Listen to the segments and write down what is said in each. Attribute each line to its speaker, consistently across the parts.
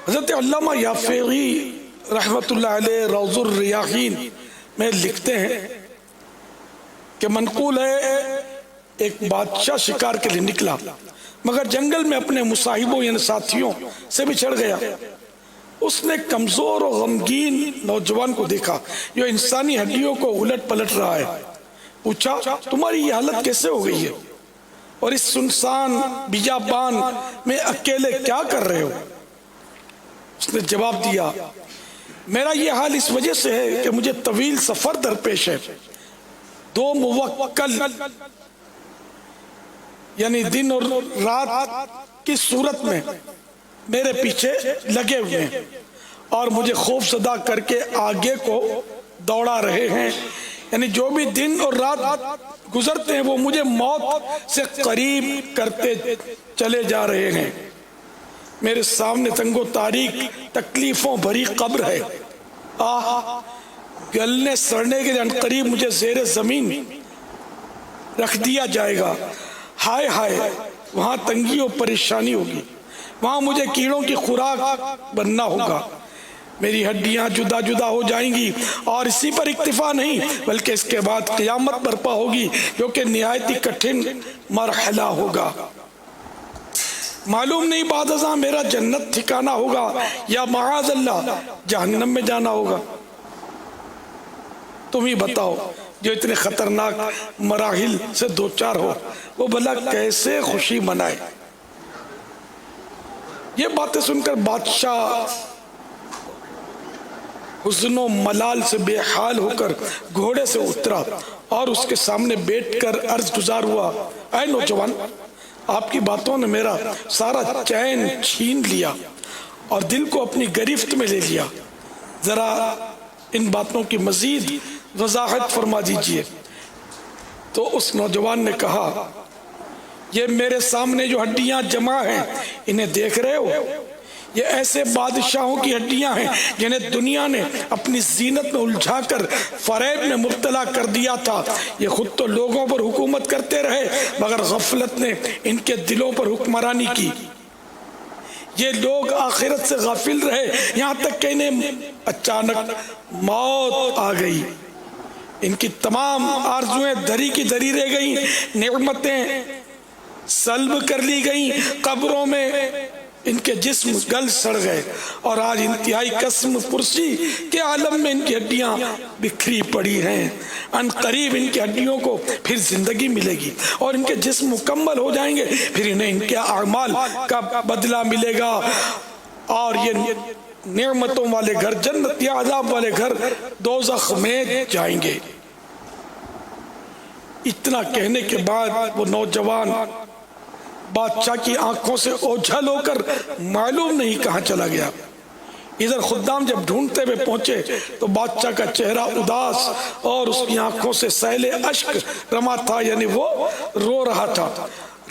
Speaker 1: حضرت علامہ یافعی رحمۃ اللہ علیہ روض الریاحین میں لکھتے ہیں کہ منقول ہے ایک بادشاہ شکار کے لیے نکلا مگر جنگل میں اپنے مصاحبوں یعنی ساتھیوں سے بچھڑ گیا۔ اس نے کمزور اور غمگین نوجوان کو دیکھا جو انسانی ہڈیوں کو الٹ پلٹ رہا ہے۔ پوچھا تمہاری یہ حالت کیسے ہو گئی ہے اور اس سنسان بیابان میں اکیلے کیا کر رہے ہو؟ اس نے جواب دیا میرا یہ حال اس وجہ سے ہے کہ مجھے طویل سفر درپیش ہے، 2 موکل یعنی دن اور رات کی صورت میں میرے پیچھے لگے ہوئے ہیں اور مجھے خوف زدہ کر کے آگے کو دوڑا رہے ہیں، یعنی جو بھی دن اور رات گزرتے ہیں وہ مجھے موت سے قریب کرتے چلے جا رہے ہیں۔ میرے سامنے تنگ و تاریک تکلیفوں بھری قبر ہے، گلنے سڑنے کے لیے قریب مجھے زیر زمین رکھ دیا جائے گا۔ ہائے ہائے وہاں تنگی اور پریشانی ہوگی، وہاں مجھے کیڑوں کی خوراک بننا ہوگا، میری ہڈیاں جدا جدا ہو جائیں گی۔ اور اسی پر اکتفا نہیں بلکہ اس کے بعد قیامت برپا ہوگی جو کہ نہایت ہی کٹھن مرحلہ ہوگا۔ معلوم نہیں بعد ازاں میرا جنت ٹھکانہ ہوگا یا معاذ اللہ جہنم میں جانا ہوگا۔ تم ہی بتاؤ جو اتنے خطرناک مراحل سے دوچار ہو وہ بھلا کیسے خوشی منائے؟ یہ باتیں سن کر بادشاہ حزن و ملال سے بے حال ہو کر گھوڑے سے اترا اور اس کے سامنے بیٹھ کر عرض گزار ہوا اے نوجوان، آپ کی باتوں نے میرا سارا چین چھین لیا اور دل کو اپنی گرفت میں لے لیا، ذرا ان باتوں کی مزید وضاحت فرما دیجئے۔ تو اس نوجوان نے کہا یہ میرے سامنے جو ہڈیاں جمع ہیں انہیں دیکھ رہے ہو؟ یہ ایسے بادشاہوں کی ہڈیاں ہیں جنہیں دنیا نے اپنی زینت میں الجھا کر فریب میں مبتلا کر دیا تھا۔ یہ خود تو لوگوں پر حکومت کرتے رہے مگر غفلت نے ان کے دلوں پر حکمرانی کی۔ یہ لوگ آخرت سے غافل رہے یہاں تک کہ انہیں اچانک موت آ گئی، ان کی تمام آرزویں دھری کی دھری رہ گئیں، نعمتیں سلب کر لی گئیں، قبروں میں ان کے جسم گل سڑ گئے اور آج انتہائی قسم پرسی کے عالم میں ان کی ہڈیاں بکھری پڑی ہیں۔ ان قریب ان کی ہڈیوں کو پھر زندگی ملے گی اور ان کے جسم مکمل ہو جائیں گے، پھر انہیں ان کے اعمال کا بدلہ ملے گا اور یہ نعمتوں والے گھر جنت یا عذاب والے گھر دوزخ میں جائیں گے۔ اتنا کہنے کے بعد وہ نوجوان بادشاہ کی آنکھوں سے اوجھل ہو کر معلوم نہیں کہاں چلا گیا۔ ادھر خدام جب ڈھونڈتے ہوئے پہنچے تو بادشاہ کا چہرہ اداس اور اس کی آنکھوں سے سیل اشک رما تھا، یعنی وہ رو رہا تھا۔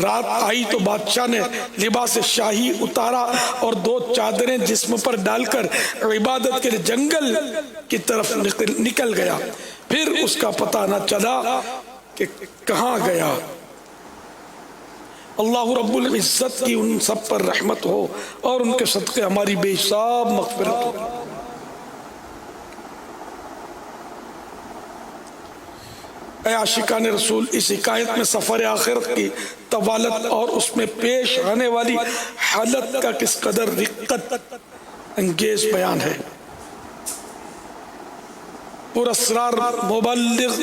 Speaker 1: رات آئی تو بادشاہ نے لباس شاہی اتارا اور 2 چادریں جسم پر ڈال کر عبادت کے لیے جنگل کی طرف نکل گیا۔ پھر اس کا پتہ نہ چلا کہ کہاں گیا۔ اللہ رب العزت کی ان سب پر رحمت ہو اور ان کے صدقے ہماری بے حساب مغفرت ہو۔ اے عاشقان رسول، اس حکایت میں سفر آخرت کی طوالت اور اس میں پیش آنے والی حالت کا کس قدر رقت انگیز بیان ہے۔ پراسرار مبلغ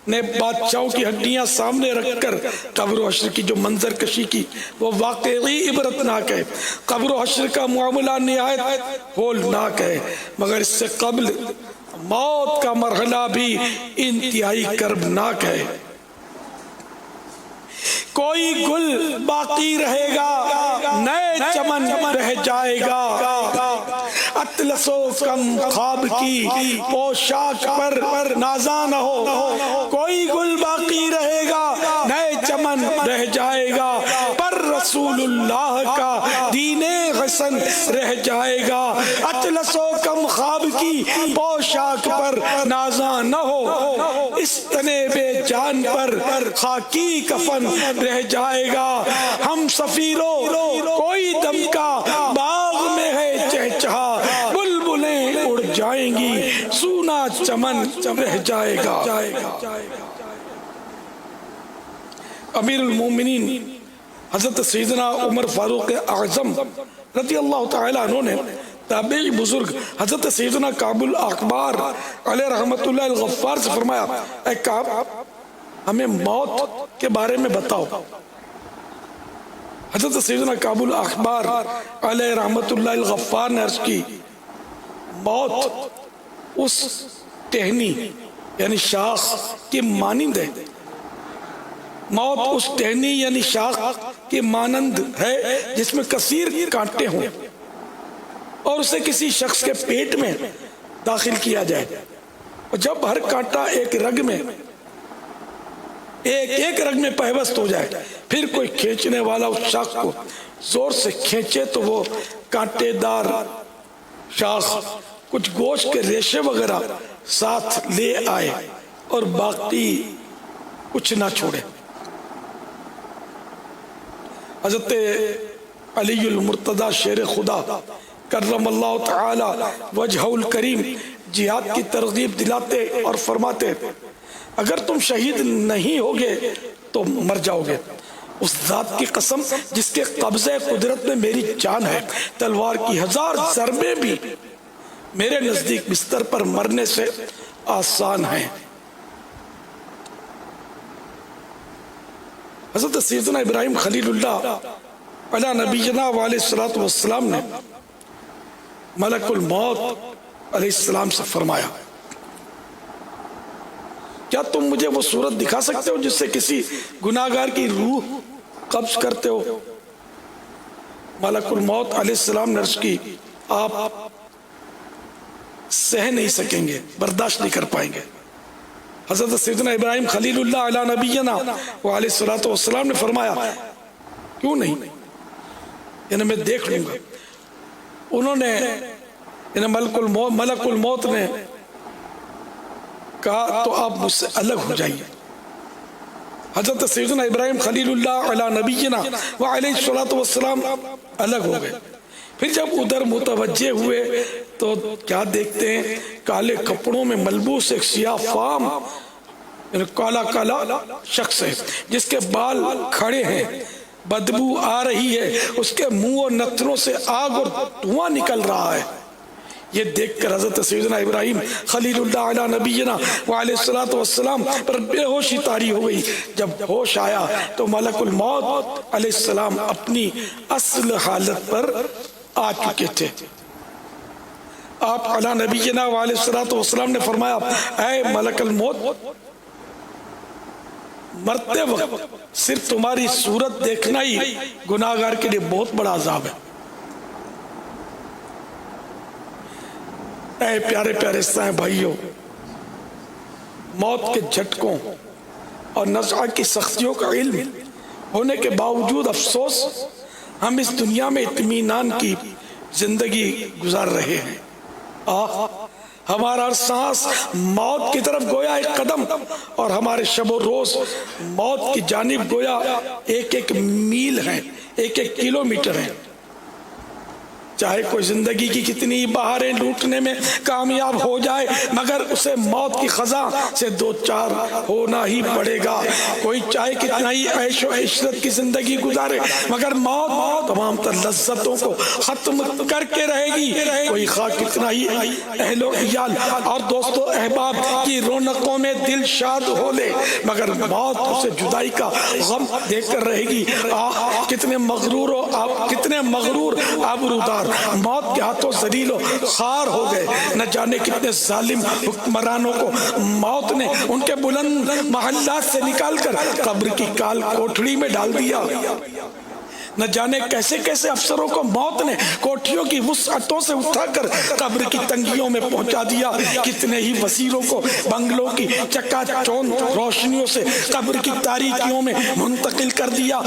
Speaker 1: نے بادشاہوں کی ہڈیاں سامنے رکھ کر قبر و حشر کی جو منظر کشی کی وہ واقعی عبرتناک ہے۔ قبر و حشر کا معاملہ نہایت ہولناک ہے، مگر اس سے قبل موت کا مرحلہ بھی انتہائی کربناک ہے۔ کوئی گل باقی رہے گا، نئے چمن رہ جائے گا، اطلس و کم خواب کی پوشاک پر نازاں نہ ہو۔ کوئی گل باقی رہے گا، نئے چمن رہ جائے گا، پر رسول اللہ کا دین حسن رہ جائے گا۔ اطلس و کم خواب کی پوشاک پر نازاں نہ ہو، اس تنے بے جان پر خاکی کفن رہ جائے گا۔ ہم سفیروں کوئی دم کا باغ میں ہے چمن رہ جائے گا۔ امیر المومنین حضرت سیدنا عمر فاروق اعظم رضی اللہ تعالیٰ عنہ نے تابعی بزرگ حضرت سیدنا کعب الاحبار علیہ رحمت اللہ الغفار سے فرمایا، اے کعب ہمیں موت کے بارے میں بتاؤ۔ حضرت سیدنا کعب الاحبار علیہ رحمت اللہ الغفار نے عرض کی، موت اس ٹہنی یعنی شاخ کی مانند ہے، موت اس ٹہنی یعنی شاخ کی مانند ہے جس میں کثیر کانٹے ہوں اور اسے کسی شخص کے پیٹ میں داخل کیا جائے، اور جب ہر کانٹا ایک رگ میں پیوست ہو جائے، پھر کوئی کھینچنے والا اس شاخ کو زور سے کھینچے تو وہ کانٹے دار شاخ کچھ گوشت کے ریشے وغیرہ ساتھ لے آئے اور باقی کچھ نہ چھوڑے۔ حضرت علی المرتضی شیر خدا کرم اللہ تعالی وجہہ الکریم جہاد کی ترغیب دلاتے اور فرماتے، اگر تم شہید نہیں ہوگے تو مر جاؤ گے، اس ذات کی قسم جس کے قبضہ قدرت میں میری جان ہے، تلوار کی 1000 ضربیں بھی میرے نزدیک بستر پر مرنے سے آسان ہیں۔ حضرت سیدنا ابراہیم خلیل اللہ علیہ نبینا علیہ السلام نے ملک الموت علیہ السلام سے فرمایا، کیا تم مجھے وہ صورت دکھا سکتے ہو جس سے کسی گناہگار کی روح قبض کرتے ہو؟ ملک الموت علیہ السلام نے عرض کی، آپ سہ نہیں سکیں گے، برداشت نہیں کر پائیں گے۔ حضرت سیدنا ابراہیم خلیل اللہ علیہ نبینا علیہ السلام نے فرمایا، کیوں نہیں، یعنی میں دیکھ لوں گا۔ انہوں نے یعنی ملک الموت نے کہا تو آپ مجھ سے الگ ہو جائیے۔ حضرت سیدنا ابراہیم خلیل اللہ علیہ نبینا علیہ السلام الگ ہو گئے۔ پھر جب ادھر متوجہ ہوئے تو کیا دیکھتے ہیں، کالے کپڑوں میں ملبوس ایک سیاہ فام یعنی کالا شخص ہے جس کے بال کھڑے ہیں، بدبو آ رہی ہے، اس کے منہ اور نتنوں سے آگ اور دھواں نکل رہا ہے۔ یہ دیکھ کر حضرت سیدنا ابراہیم خلیل اللہ علیہ نبینا علیہ السلام پر بے ہوشی طاری ہو گئی۔ جب ہوش آیا تو ملک الموت علیہ السلام اپنی اصل حالت پر آ چکے تھے۔ آپ علیہ نبینا علیہ السلام نے فرمایا، اے ملک الموت، مرتے وقت صرف تمہاری صورت دیکھنا ہی گناہگار کے لیے بہت بڑا عذاب ہے۔ اے پیارے پیارے سائیں بھائیوں، موت کے جھٹکوں اور نزع کی سختیوں کا علم ہونے کے باوجود افسوس ہم اس دنیا میں اطمینان کی زندگی گزار رہے ہیں۔ ہمارا ہر سانس موت کی طرف گویا ایک قدم، اور ہمارے شب و روز موت کی جانب گویا ایک میل ہیں، ایک کلومیٹر ہیں۔ چاہے کوئی زندگی کی کتنی بہاریں لوٹنے میں کامیاب ہو جائے، مگر اسے موت کی خزاں سے دو چار ہونا ہی پڑے گا۔ کوئی چاہے کتنا ہی عیش و عشرت کی زندگی گزارے، مگر موت تمام تر لذتوں کو ختم کر کے رہے گی۔ کوئی خواہ کتنا ہی اہل و عیال اور دوست و احباب کی رونقوں میں دل شاد ہو لے، مگر موت اسے جدائی کا غم دے کر رہے گی۔ کتنے مغرور آبرودار موت کے ہاتھوں ذلیل و خوار ہو گئے۔ نہ جانے کتنے ظالم حکمرانوں کو موت نے ان کے بلند محلات سے نکال کر قبر کی کال کوٹھڑی میں ڈال دیا۔ نہ جانے کیسے کیسے افسروں کو موت نے کوٹھیوں کی وسعتوں سے اٹھا کر قبر کی تنگیوں میں پہنچا دیا۔ کتنے ہی وزیروں کو بنگلوں کی چکا چوند روشنیوں سے قبر کی تاریکیوں میں منتقل کر دیا۔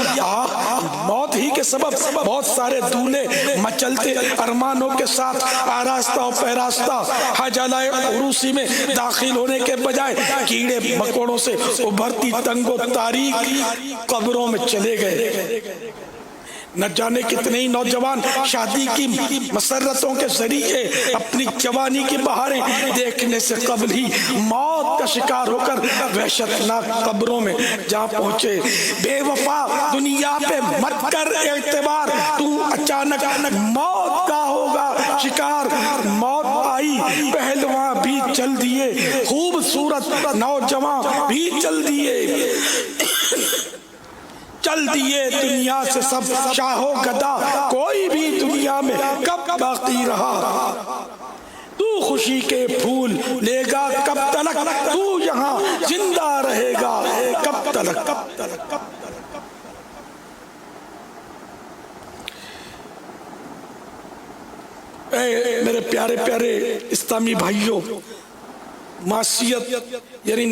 Speaker 1: موت ہی کے سبب بہت سارے دولے مچلتے ارمانوں کے ساتھ آراستہ و پیراستہ حجلہ عروسی میں داخل ہونے کے بجائے کیڑے مکوڑوں سے ابھرتی تنگ و تاریک قبروں میں چلے گئے۔ نہ جانے کتنے ہی نوجوان شادی کی مسرتوں کے ذریعے اپنی جوانی کی بہاریں دیکھنے سے قبل ہی موت کا شکار ہو کر وحشتناک قبروں میں جا پہنچے۔ بے وفا دنیا پہ مت کر اعتبار، تو اچانک موت کا ہوگا شکار۔ موت آئی پہلواں بھی چل دیے، خوبصورت نوجوان بھی چل دیے، چل دیے دنیا سے سب شاہ و گدا، کوئی بھی دنیا میں کب باقی رہا۔ تو خوشی کے پھول لے گا کب تلک، تو یہاں زندہ رہے گا کب تلک۔ اے میرے پیارے پیارے اسلامی بھائیوں، معصیت یعنی